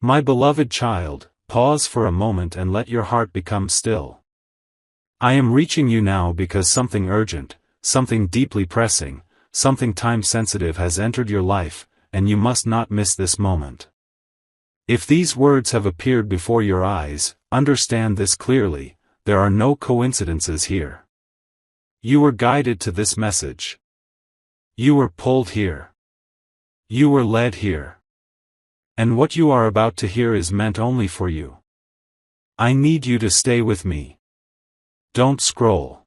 My beloved child, pause for a moment and let your heart become still. I am reaching you now because something urgent, something deeply pressing, something time-sensitive has entered your life, and you must not miss this moment. If these words have appeared before your eyes, understand this clearly: there are no coincidences here. You were guided to this message. You were pulled here. You were led here. And what you are about to hear is meant only for you. I need you to stay with me. Don't scroll.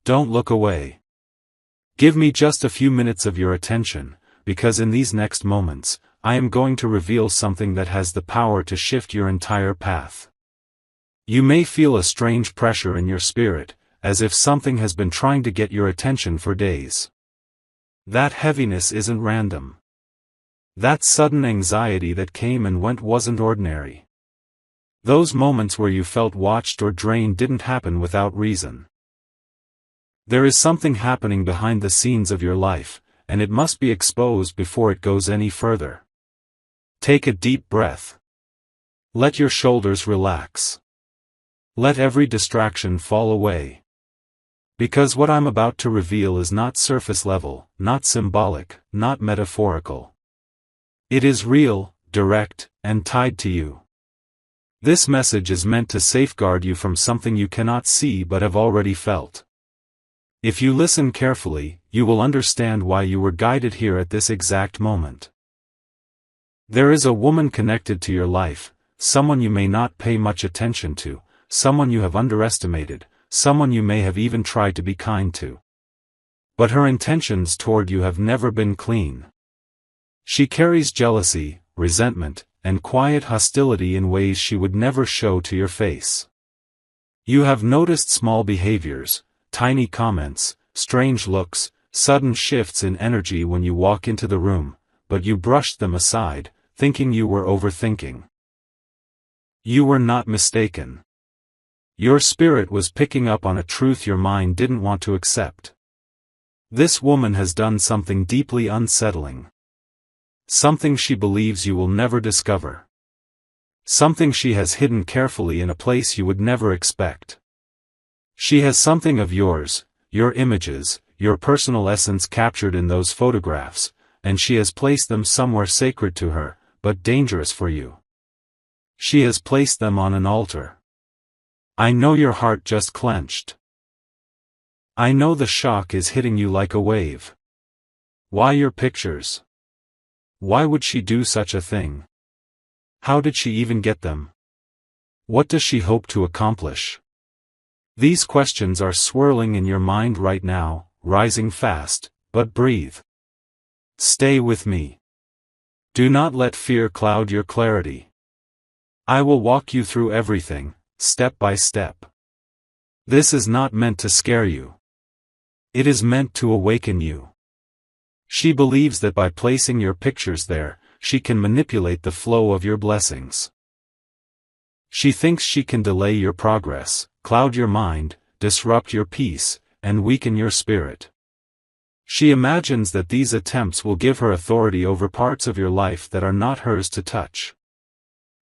Don't look away. Give me just a few minutes of your attention, because in these next moments, I am going to reveal something that has the power to shift your entire path. You may feel a strange pressure in your spirit, as if something has been trying to get your attention for days. That heaviness isn't random. That sudden anxiety that came and went wasn't ordinary. Those moments where you felt watched or drained didn't happen without reason. There is something happening behind the scenes of your life, and it must be exposed before it goes any further. Take a deep breath. Let your shoulders relax. Let every distraction fall away. Because what I'm about to reveal is not surface level, not symbolic, not metaphorical. It is real, direct, and tied to you. This message is meant to safeguard you from something you cannot see but have already felt. If you listen carefully, you will understand why you were guided here at this exact moment. There is a woman connected to your life, someone you may not pay much attention to, someone you have underestimated, someone you may have even tried to be kind to. But her intentions toward you have never been clean. She carries jealousy, resentment, and quiet hostility in ways she would never show to your face. You have noticed small behaviors, tiny comments, strange looks, sudden shifts in energy when you walk into the room, but you brushed them aside, thinking you were overthinking. You were not mistaken. Your spirit was picking up on a truth your mind didn't want to accept. This woman has done something deeply unsettling. Something she believes you will never discover. Something she has hidden carefully in a place you would never expect. She has something of yours, your images, your personal essence captured in those photographs, and she has placed them somewhere sacred to her, but dangerous for you. She has placed them on an altar. I know your heart just clenched. I know the shock is hitting you like a wave. Why your pictures? Why would she do such a thing? How did she even get them? What does she hope to accomplish? These questions are swirling in your mind right now, rising fast, but breathe. Stay with me. Do not let fear cloud your clarity. I will walk you through everything, step by step. This is not meant to scare you. It is meant to awaken you. She believes that by placing your pictures there, she can manipulate the flow of your blessings. She thinks she can delay your progress, cloud your mind, disrupt your peace, and weaken your spirit. She imagines that these attempts will give her authority over parts of your life that are not hers to touch.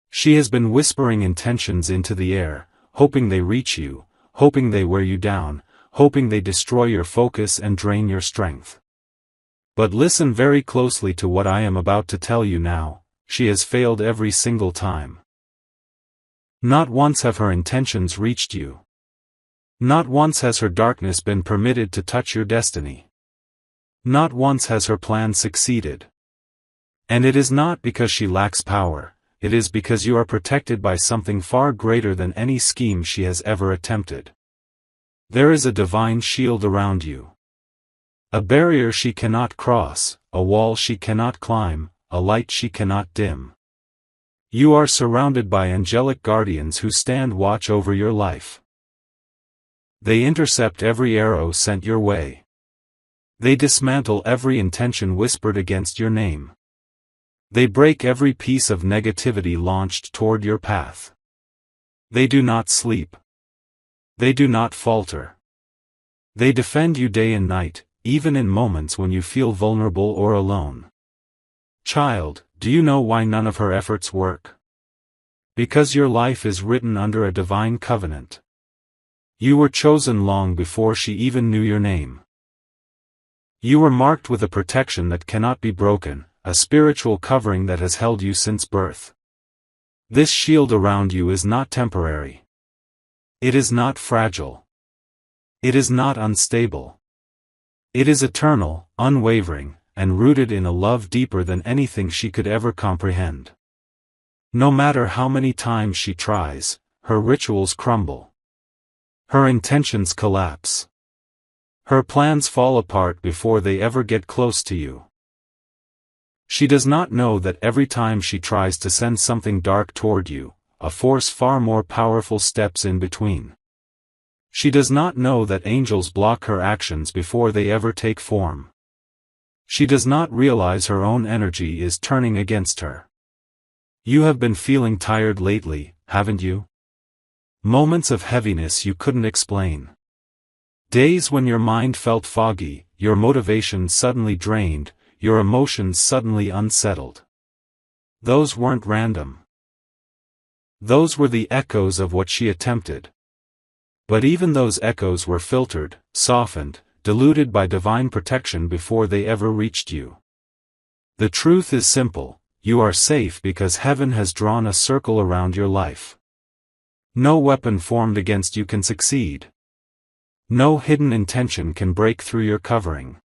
She has been whispering intentions into the air, hoping they reach you, hoping they wear you down, hoping they destroy your focus and drain your strength. But listen very closely to what I am about to tell you now. She has failed every single time. Not once have her intentions reached you. Not once has her darkness been permitted to touch your destiny. Not once has her plan succeeded. And it is not because she lacks power, it is because you are protected by something far greater than any scheme she has ever attempted. There is a divine shield around you. A barrier she cannot cross, a wall she cannot climb, a light she cannot dim. You are surrounded by angelic guardians who stand watch over your life. They intercept every arrow sent your way. They dismantle every intention whispered against your name. They break every piece of negativity launched toward your path. They do not sleep. They do not falter. They defend you day and night, even in moments when you feel vulnerable or alone. Child, do you know why none of her efforts work? Because your life is written under a divine covenant. You were chosen long before she even knew your name. You were marked with a protection that cannot be broken, a spiritual covering that has held you since birth. This shield around you is not temporary. It is not fragile. It is not unstable. It is eternal, unwavering, and rooted in a love deeper than anything she could ever comprehend. No matter how many times she tries, her rituals crumble. Her intentions collapse. Her plans fall apart before they ever get close to you. She does not know that every time she tries to send something dark toward you, a force far more powerful steps in between. She does not know that angels block her actions before they ever take form. She does not realize her own energy is turning against her. You have been feeling tired lately, haven't you? Moments of heaviness you couldn't explain. Days when your mind felt foggy, your motivation suddenly drained, your emotions suddenly unsettled. Those weren't random. Those were the echoes of what she attempted. But even those echoes were filtered, softened, diluted by divine protection before they ever reached you. The truth is simple, you are safe because heaven has drawn a circle around your life. No weapon formed against you can succeed. No hidden intention can break through your covering.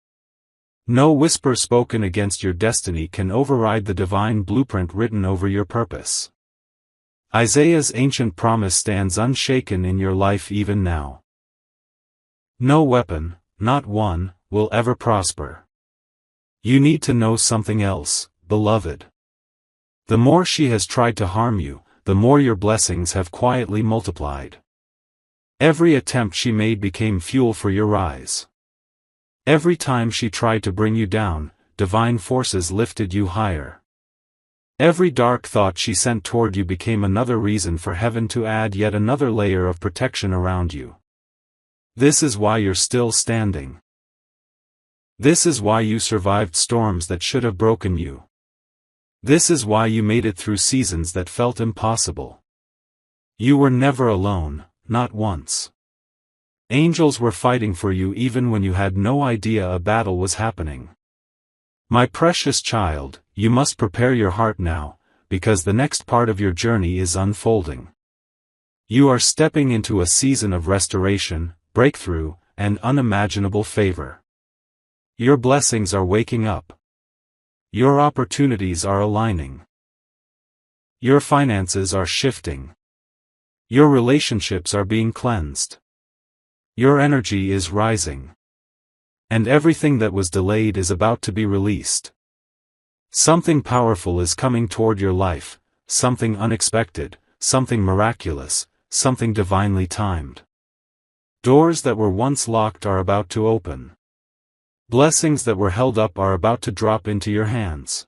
No whisper spoken against your destiny can override the divine blueprint written over your purpose. Isaiah's ancient promise stands unshaken in your life even now. No weapon, not one, will ever prosper. You need to know something else, beloved. The more she has tried to harm you, the more your blessings have quietly multiplied. Every attempt she made became fuel for your rise. Every time she tried to bring you down, divine forces lifted you higher. Every dark thought she sent toward you became another reason for heaven to add yet another layer of protection around you. This is why you're still standing. This is why you survived storms that should have broken you. This is why you made it through seasons that felt impossible. You were never alone, not once. Angels were fighting for you even when you had no idea a battle was happening. My precious child, you must prepare your heart now, because the next part of your journey is unfolding. You are stepping into a season of restoration, breakthrough, and unimaginable favor. Your blessings are waking up. Your opportunities are aligning. Your finances are shifting. Your relationships are being cleansed. Your energy is rising. And everything that was delayed is about to be released. Something powerful is coming toward your life, something unexpected, something miraculous, something divinely timed. Doors that were once locked are about to open. Blessings that were held up are about to drop into your hands.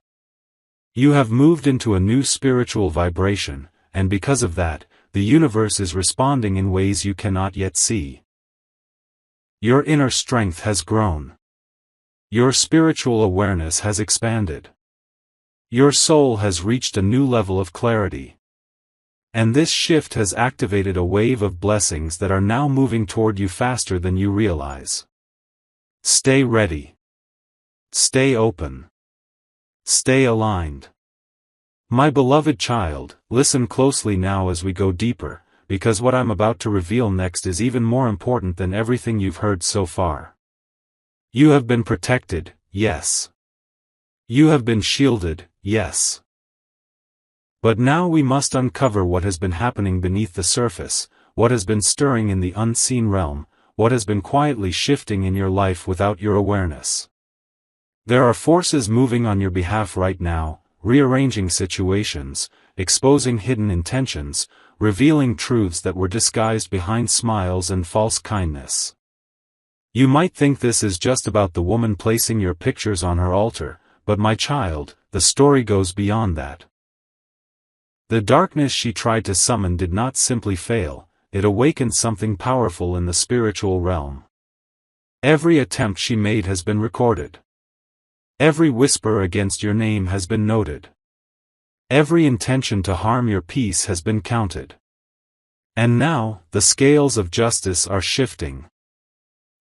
You have moved into a new spiritual vibration, and because of that, the universe is responding in ways you cannot yet see. Your inner strength has grown. Your spiritual awareness has expanded. Your soul has reached a new level of clarity. And this shift has activated a wave of blessings that are now moving toward you faster than you realize. Stay ready. Stay open. Stay aligned. My beloved child, listen closely now as we go deeper, because what I'm about to reveal next is even more important than everything you've heard so far. You have been protected, yes. You have been shielded, yes. But now we must uncover what has been happening beneath the surface, what has been stirring in the unseen realm, what has been quietly shifting in your life without your awareness. There are forces moving on your behalf right now, rearranging situations, exposing hidden intentions, revealing truths that were disguised behind smiles and false kindness. You might think this is just about the woman placing your pictures on her altar, but my child, the story goes beyond that. The darkness she tried to summon did not simply fail, it awakened something powerful in the spiritual realm. Every attempt she made has been recorded. Every whisper against your name has been noted. Every intention to harm your peace has been counted. And now, the scales of justice are shifting.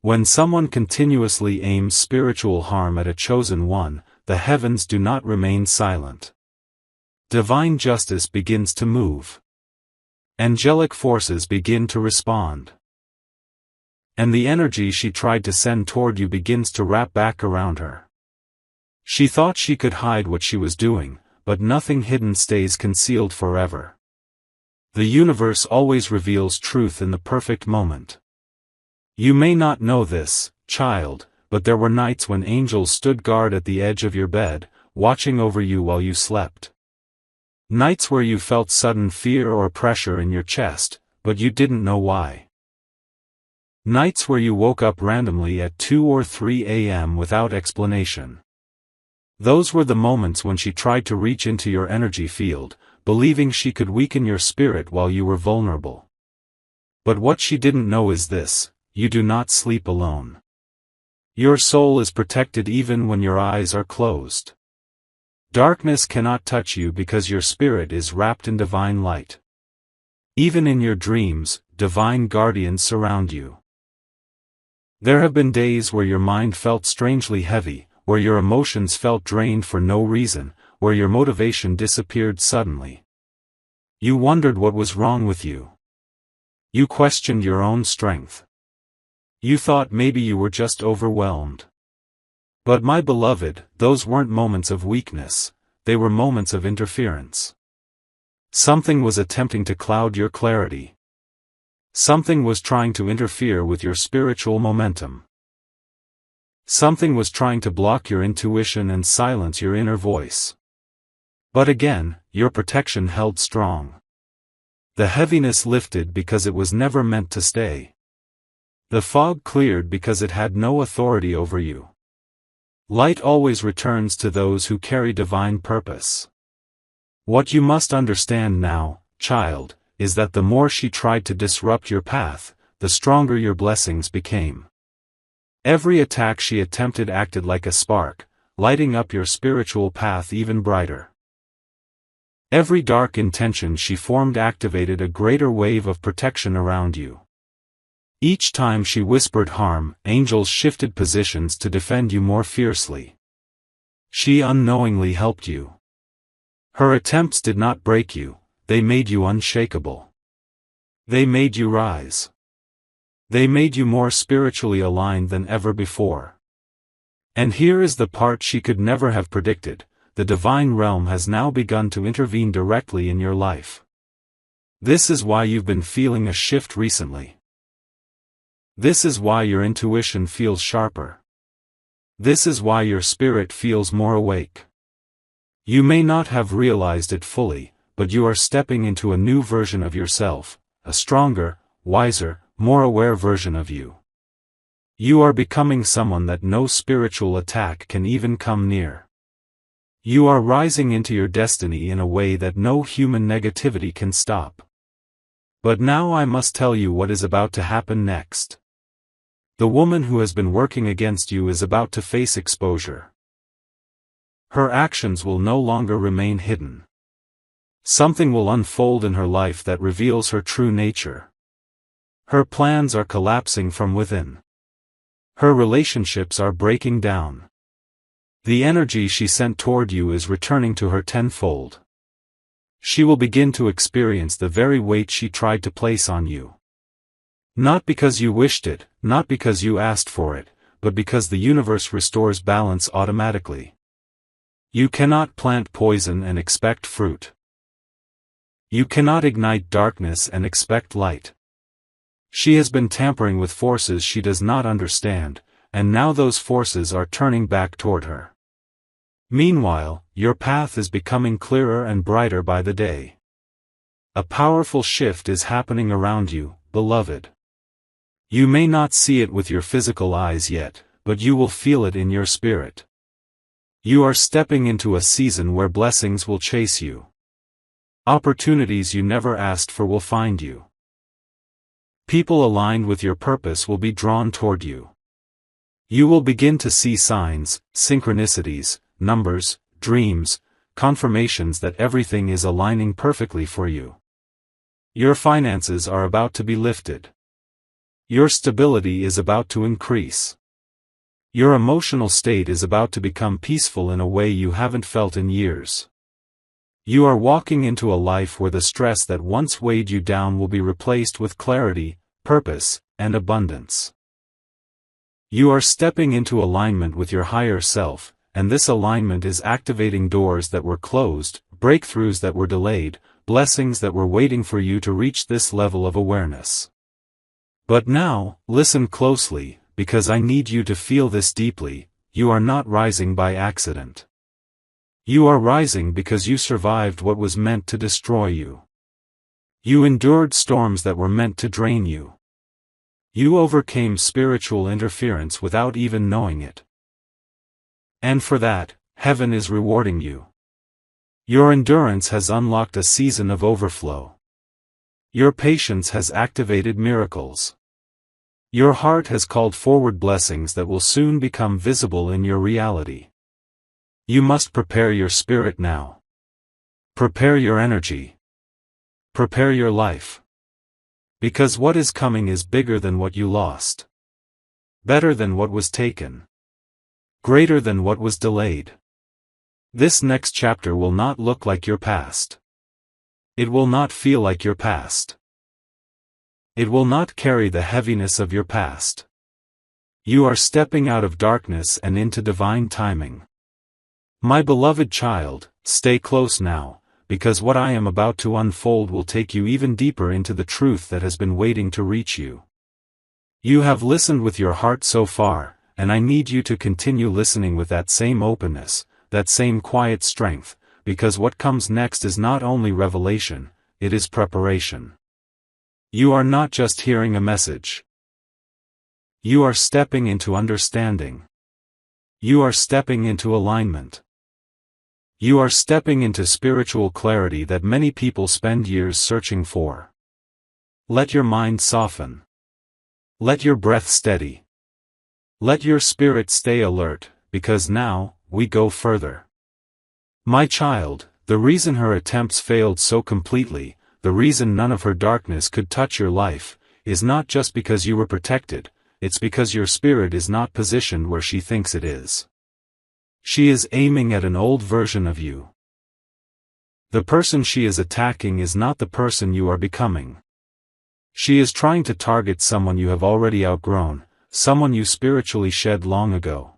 When someone continuously aims spiritual harm at a chosen one, the heavens do not remain silent. Divine justice begins to move. Angelic forces begin to respond. And the energy she tried to send toward you begins to wrap back around her. She thought she could hide what she was doing, but nothing hidden stays concealed forever. The universe always reveals truth in the perfect moment. You may not know this, child, but there were nights when angels stood guard at the edge of your bed, watching over you while you slept. Nights where you felt sudden fear or pressure in your chest, but you didn't know why. Nights where you woke up randomly at 2 or 3 a.m. without explanation. Those were the moments when she tried to reach into your energy field, believing she could weaken your spirit while you were vulnerable. But what she didn't know is this: you do not sleep alone. Your soul is protected even when your eyes are closed. Darkness cannot touch you because your spirit is wrapped in divine light. Even in your dreams, divine guardians surround you. There have been days where your mind felt strangely heavy, where your emotions felt drained for no reason, where your motivation disappeared suddenly. You wondered what was wrong with you. You questioned your own strength. You thought maybe you were just overwhelmed. But my beloved, those weren't moments of weakness, they were moments of interference. Something was attempting to cloud your clarity. Something was trying to interfere with your spiritual momentum. Something was trying to block your intuition and silence your inner voice. But again, your protection held strong. The heaviness lifted because it was never meant to stay. The fog cleared because it had no authority over you. Light always returns to those who carry divine purpose. What you must understand now, child, is that the more she tried to disrupt your path, the stronger your blessings became. Every attack she attempted acted like a spark, lighting up your spiritual path even brighter. Every dark intention she formed activated a greater wave of protection around you. Each time she whispered harm, angels shifted positions to defend you more fiercely. She unknowingly helped you. Her attempts did not break you, they made you unshakable. They made you rise. They made you more spiritually aligned than ever before. And here is the part she could never have predicted: the divine realm has now begun to intervene directly in your life. This is why you've been feeling a shift recently. This is why your intuition feels sharper. This is why your spirit feels more awake. You may not have realized it fully, but you are stepping into a new version of yourself, a stronger, wiser, more aware version of you. You are becoming someone that no spiritual attack can even come near. You are rising into your destiny in a way that no human negativity can stop. But now I must tell you what is about to happen next. The woman who has been working against you is about to face exposure. Her actions will no longer remain hidden. Something will unfold in her life that reveals her true nature. Her plans are collapsing from within. Her relationships are breaking down. The energy she sent toward you is returning to her tenfold. She will begin to experience the very weight she tried to place on you. Not because you wished it, not because you asked for it, but because the universe restores balance automatically. You cannot plant poison and expect fruit. You cannot ignite darkness and expect light. She has been tampering with forces she does not understand, and now those forces are turning back toward her. Meanwhile, your path is becoming clearer and brighter by the day. A powerful shift is happening around you, beloved. You may not see it with your physical eyes yet, but you will feel it in your spirit. You are stepping into a season where blessings will chase you. Opportunities you never asked for will find you. People aligned with your purpose will be drawn toward you. You will begin to see signs, synchronicities, numbers, dreams, confirmations that everything is aligning perfectly for you. Your finances are about to be lifted. Your stability is about to increase. Your emotional state is about to become peaceful in a way you haven't felt in years. You are walking into a life where the stress that once weighed you down will be replaced with clarity, purpose, and abundance. You are stepping into alignment with your higher self, and this alignment is activating doors that were closed, breakthroughs that were delayed, blessings that were waiting for you to reach this level of awareness. But now, listen closely, because I need you to feel this deeply. You are not rising by accident. You are rising because you survived what was meant to destroy you. You endured storms that were meant to drain you. You overcame spiritual interference without even knowing it. And for that, heaven is rewarding you. Your endurance has unlocked a season of overflow. Your patience has activated miracles. Your heart has called forward blessings that will soon become visible in your reality. You must prepare your spirit now. Prepare your energy. Prepare your life. Because what is coming is bigger than what you lost. Better than what was taken. Greater than what was delayed. This next chapter will not look like your past. It will not feel like your past. It will not carry the heaviness of your past. You are stepping out of darkness and into divine timing. My beloved child, stay close now, because what I am about to unfold will take you even deeper into the truth that has been waiting to reach you. You have listened with your heart so far, and I need you to continue listening with that same openness, that same quiet strength, because what comes next is not only revelation, it is preparation. You are not just hearing a message. You are stepping into understanding. You are stepping into alignment. You are stepping into spiritual clarity that many people spend years searching for. Let your mind soften. Let your breath steady. Let your spirit stay alert, because now, we go further. My child, the reason her attempts failed so completely, the reason none of her darkness could touch your life, is not just because you were protected, it's because your spirit is not positioned where she thinks it is. She is aiming at an old version of you. The person she is attacking is not the person you are becoming. She is trying to target someone you have already outgrown, someone you spiritually shed long ago.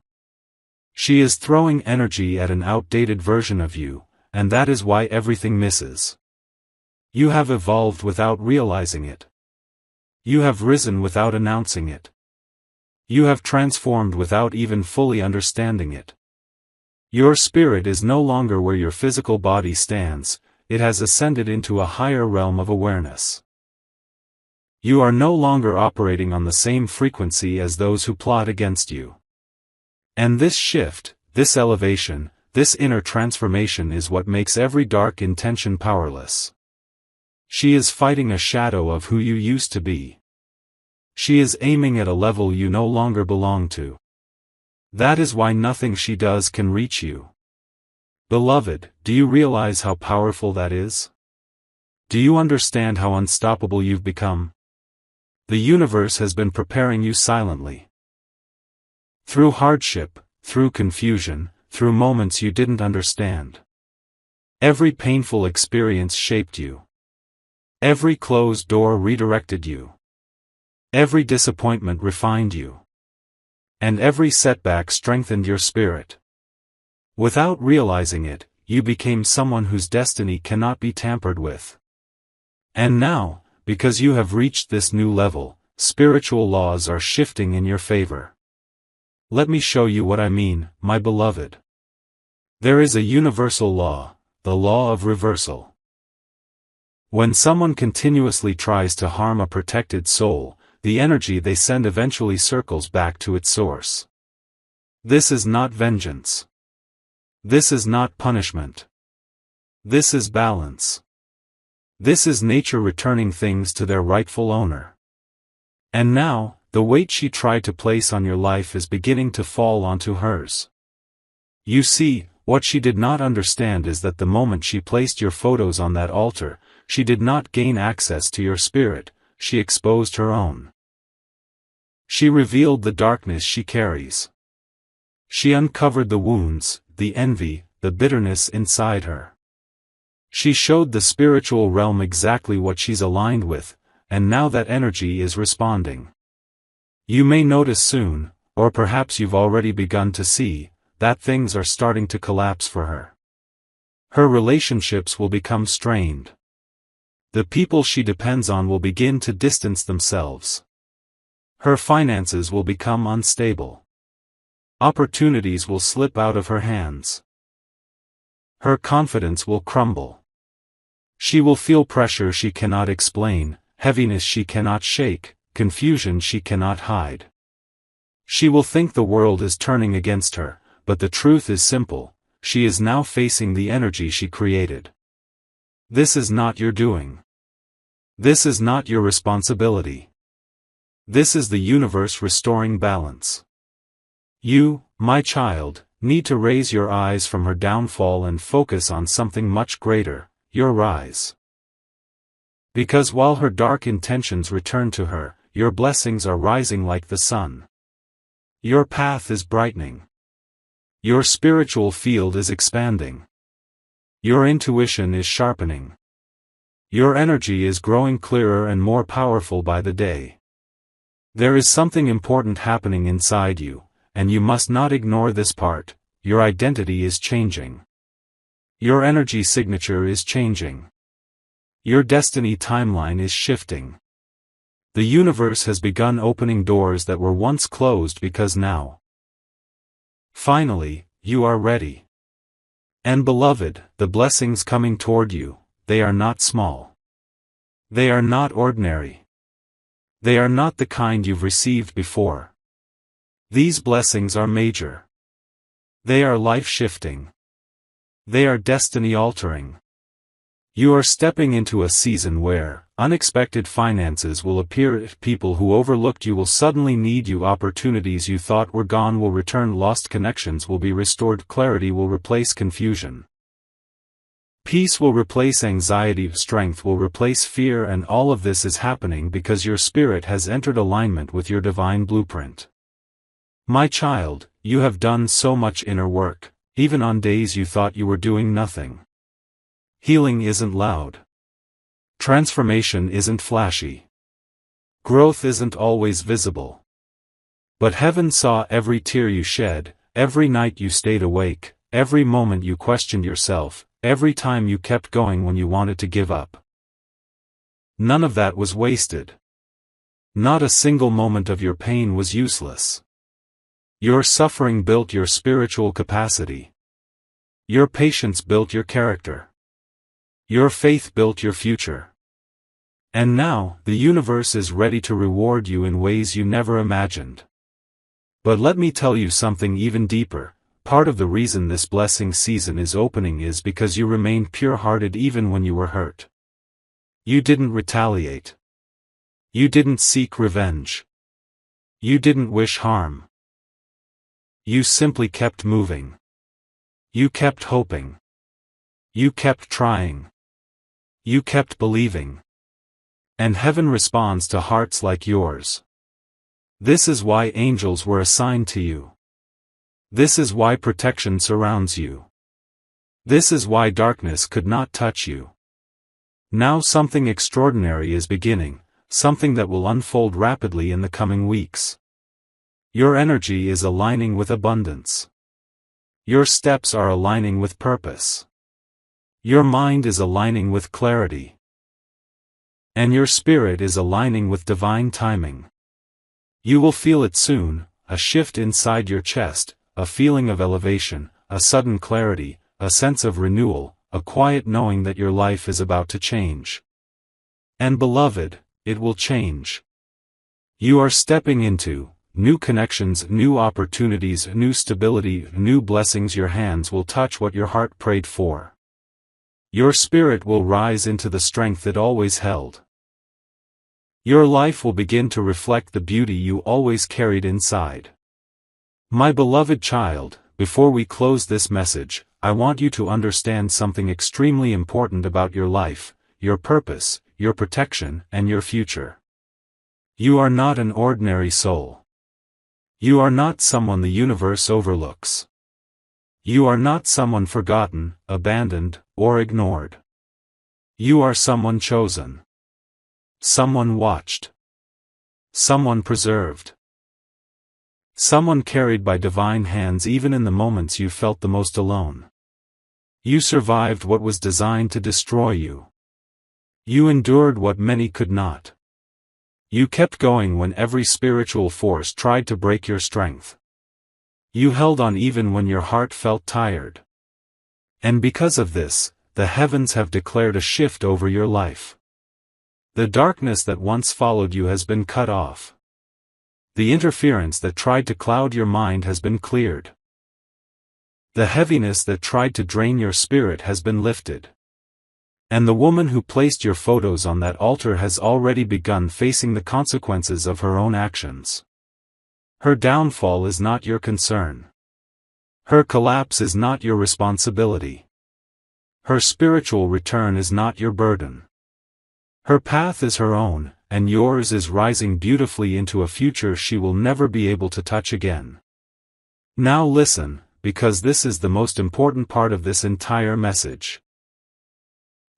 She is throwing energy at an outdated version of you, and that is why everything misses. You have evolved without realizing it. You have risen without announcing it. You have transformed without even fully understanding it. Your spirit is no longer where your physical body stands, it has ascended into a higher realm of awareness. You are no longer operating on the same frequency as those who plot against you. And this shift, this elevation, this inner transformation is what makes every dark intention powerless. She is fighting a shadow of who you used to be. She is aiming at a level you no longer belong to. That is why nothing she does can reach you. Beloved, do you realize how powerful that is? Do you understand how unstoppable you've become? The universe has been preparing you silently. Through hardship, through confusion, through moments you didn't understand. Every painful experience shaped you. Every closed door redirected you. Every disappointment refined you. And every setback strengthened your spirit. Without realizing it, you became someone whose destiny cannot be tampered with. And now, because you have reached this new level, spiritual laws are shifting in your favor. Let me show you what I mean, my beloved. There is a universal law, the law of reversal. When someone continuously tries to harm a protected soul, the energy they send eventually circles back to its source. This is not vengeance. This is not punishment. This is balance. This is nature returning things to their rightful owner. And now, the weight she tried to place on your life is beginning to fall onto hers. You see, What she did not understand is that the moment she placed your photos on that altar, she did not gain access to your spirit, she exposed her own. She revealed the darkness she carries. She uncovered the wounds, the envy, the bitterness inside her. She showed the spiritual realm exactly what she's aligned with, and now that energy is responding. You may notice soon, or perhaps you've already begun to see, that things are starting to collapse for her. Her relationships will become strained. The people she depends on will begin to distance themselves. Her finances will become unstable. Opportunities will slip out of her hands. Her confidence will crumble. She will feel pressure she cannot explain, heaviness she cannot shake, confusion she cannot hide. She will think the world is turning against her, but the truth is simple, she is now facing the energy she created. This is not your doing. This is not your responsibility. This is the universe restoring balance. You, my child, need to raise your eyes from her downfall and focus on something much greater, your rise. Because while her dark intentions return to her, your blessings are rising like the sun. Your path is brightening. Your spiritual field is expanding. Your intuition is sharpening. Your energy is growing clearer and more powerful by the day. There is something important happening inside you, and you must not ignore this part. Your identity is changing. Your energy signature is changing. Your destiny timeline is shifting. The universe has begun opening doors that were once closed because now, finally, you are ready. And beloved, the blessings coming toward you, they are not small. They are not ordinary. They are not the kind you've received before. These blessings are major. They are life-shifting. They are destiny-altering. You are stepping into a season where unexpected finances will appear. People who overlooked you will suddenly need you. Opportunities you thought were gone will return. Lost connections will be restored. Clarity will replace confusion. Peace will replace anxiety. Strength will replace fear. And all of this is happening because your spirit has entered alignment with your divine blueprint. My child, you have done so much inner work, even on days you thought you were doing nothing. Healing isn't loud. Transformation isn't flashy. Growth isn't always visible. But heaven saw every tear you shed, every night you stayed awake, every moment you questioned yourself, every time you kept going when you wanted to give up. None of that was wasted. Not a single moment of your pain was useless. Your suffering built your spiritual capacity. Your patience built your character. Your faith built your future. And now, the universe is ready to reward you in ways you never imagined. But let me tell you something even deeper. Part of the reason this blessing season is opening is because you remained pure-hearted even when you were hurt. You didn't retaliate. You didn't seek revenge. You didn't wish harm. You simply kept moving. You kept hoping. You kept trying. You kept believing. And heaven responds to hearts like yours. This is why angels were assigned to you. This is why protection surrounds you. This is why darkness could not touch you. Now something extraordinary is beginning, something that will unfold rapidly in the coming weeks. Your energy is aligning with abundance. Your steps are aligning with purpose. Your mind is aligning with clarity. And your spirit is aligning with divine timing. You will feel it soon, a shift inside your chest, a feeling of elevation, a sudden clarity, a sense of renewal, a quiet knowing that your life is about to change. And beloved, it will change. You are stepping into new connections, new opportunities, new stability, new blessings. Your hands will touch what your heart prayed for. Your spirit will rise into the strength it always held. Your life will begin to reflect the beauty you always carried inside. My beloved child, before we close this message, I want you to understand something extremely important about your life, your purpose, your protection, and your future. You are not an ordinary soul. You are not someone the universe overlooks. You are not someone forgotten, abandoned, or ignored. You are someone chosen. Someone watched. Someone preserved. Someone carried by divine hands even in the moments you felt the most alone. You survived what was designed to destroy you. You endured what many could not. You kept going when every spiritual force tried to break your strength. You held on even when your heart felt tired. And because of this, the heavens have declared a shift over your life. The darkness that once followed you has been cut off. The interference that tried to cloud your mind has been cleared. The heaviness that tried to drain your spirit has been lifted. And the woman who placed your photos on that altar has already begun facing the consequences of her own actions. Her downfall is not your concern. Her collapse is not your responsibility. Her spiritual return is not your burden. Her path is her own, and yours is rising beautifully into a future she will never be able to touch again. Now listen, because this is the most important part of this entire message.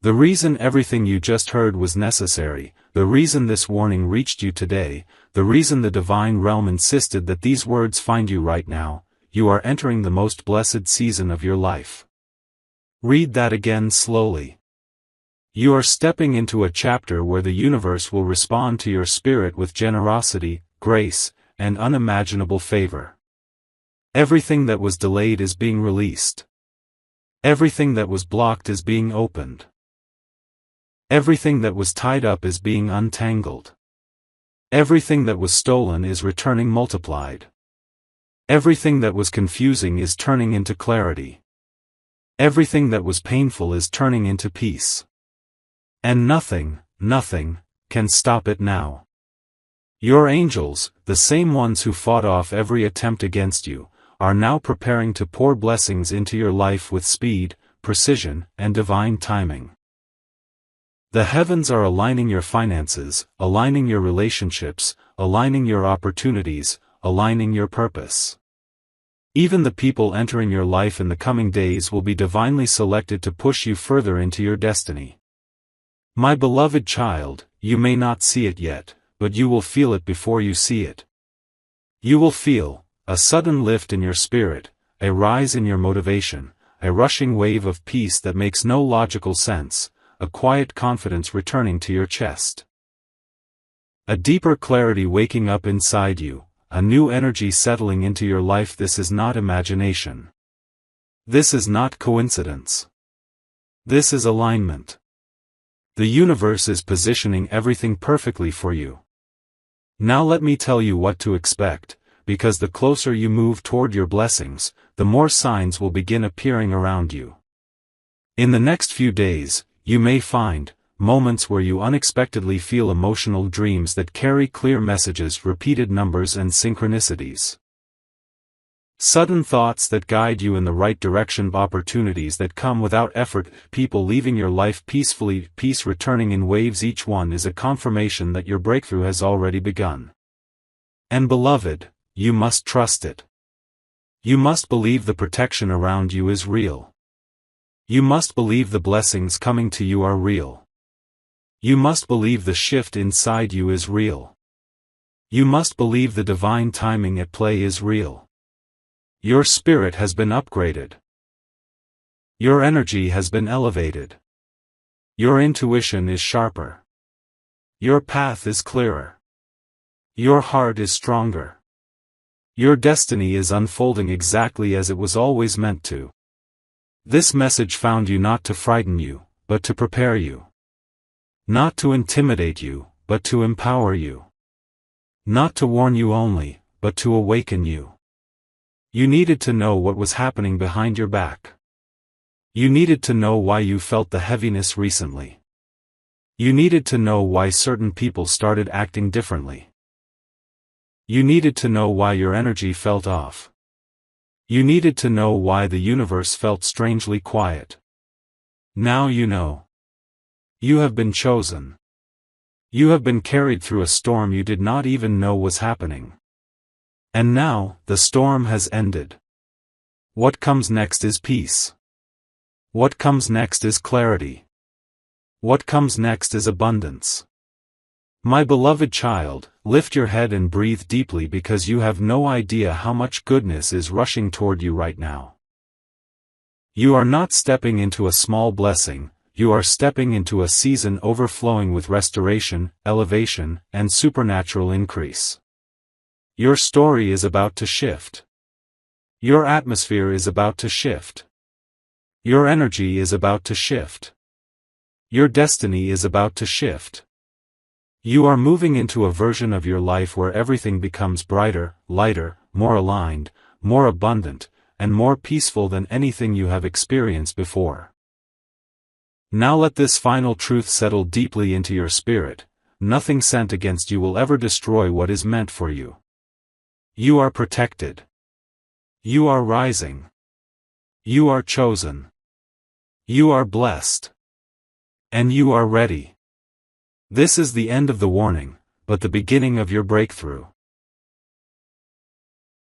The reason everything you just heard was necessary, the reason this warning reached you today, the reason the divine realm insisted that these words find you right now, you are entering the most blessed season of your life. Read that again slowly. You are stepping into a chapter where the universe will respond to your spirit with generosity, grace, and unimaginable favor. Everything that was delayed is being released. Everything that was blocked is being opened. Everything that was tied up is being untangled. Everything that was stolen is returning multiplied. Everything that was confusing is turning into clarity. Everything that was painful is turning into peace. And nothing, can stop it now. Your angels, the same ones who fought off every attempt against you, are now preparing to pour blessings into your life with speed, precision, and divine timing. The heavens are aligning your finances, aligning your relationships, aligning your opportunities, aligning your purpose. Even the people entering your life in the coming days will be divinely selected to push you further into your destiny. My beloved child, you may not see it yet, but you will feel it before you see it. You will feel a sudden lift in your spirit, a rise in your motivation, a rushing wave of peace that makes no logical sense, a quiet confidence returning to your chest. A deeper clarity waking up inside you, a new energy settling into your life. This is not imagination. This is not coincidence. This is alignment. The universe is positioning everything perfectly for you. Now let me tell you what to expect, because the closer you move toward your blessings, the more signs will begin appearing around you. In the next few days, you may find moments where you unexpectedly feel emotional dreams that carry clear messages, repeated numbers, and synchronicities. Sudden thoughts that guide you in the right direction, opportunities that come without effort, people leaving your life peacefully, peace returning in waves. Each one is a confirmation that your breakthrough has already begun. And beloved, you must trust it. You must believe the protection around you is real. You must believe the blessings coming to you are real. You must believe the shift inside you is real. You must believe the divine timing at play is real. Your spirit has been upgraded. Your energy has been elevated. Your intuition is sharper. Your path is clearer. Your heart is stronger. Your destiny is unfolding exactly as it was always meant to. This message found you not to frighten you, but to prepare you. Not to intimidate you, but to empower you. Not to warn you only, but to awaken you. You needed to know what was happening behind your back. You needed to know why you felt the heaviness recently. You needed to know why certain people started acting differently. You needed to know why your energy felt off. You needed to know why the universe felt strangely quiet. Now you know. You have been chosen. You have been carried through a storm you did not even know was happening. And now, the storm has ended. What comes next is peace. What comes next is clarity. What comes next is abundance. My beloved child, lift your head and breathe deeply because you have no idea how much goodness is rushing toward you right now. You are not stepping into a small blessing, you are stepping into a season overflowing with restoration, elevation, and supernatural increase. Your story is about to shift. Your atmosphere is about to shift. Your energy is about to shift. Your destiny is about to shift. You are moving into a version of your life where everything becomes brighter, lighter, more aligned, more abundant, and more peaceful than anything you have experienced before. Now let this final truth settle deeply into your spirit: nothing sent against you will ever destroy what is meant for you. You are protected. You are rising. You are chosen. You are blessed. And you are ready. This is the end of the warning, but the beginning of your breakthrough.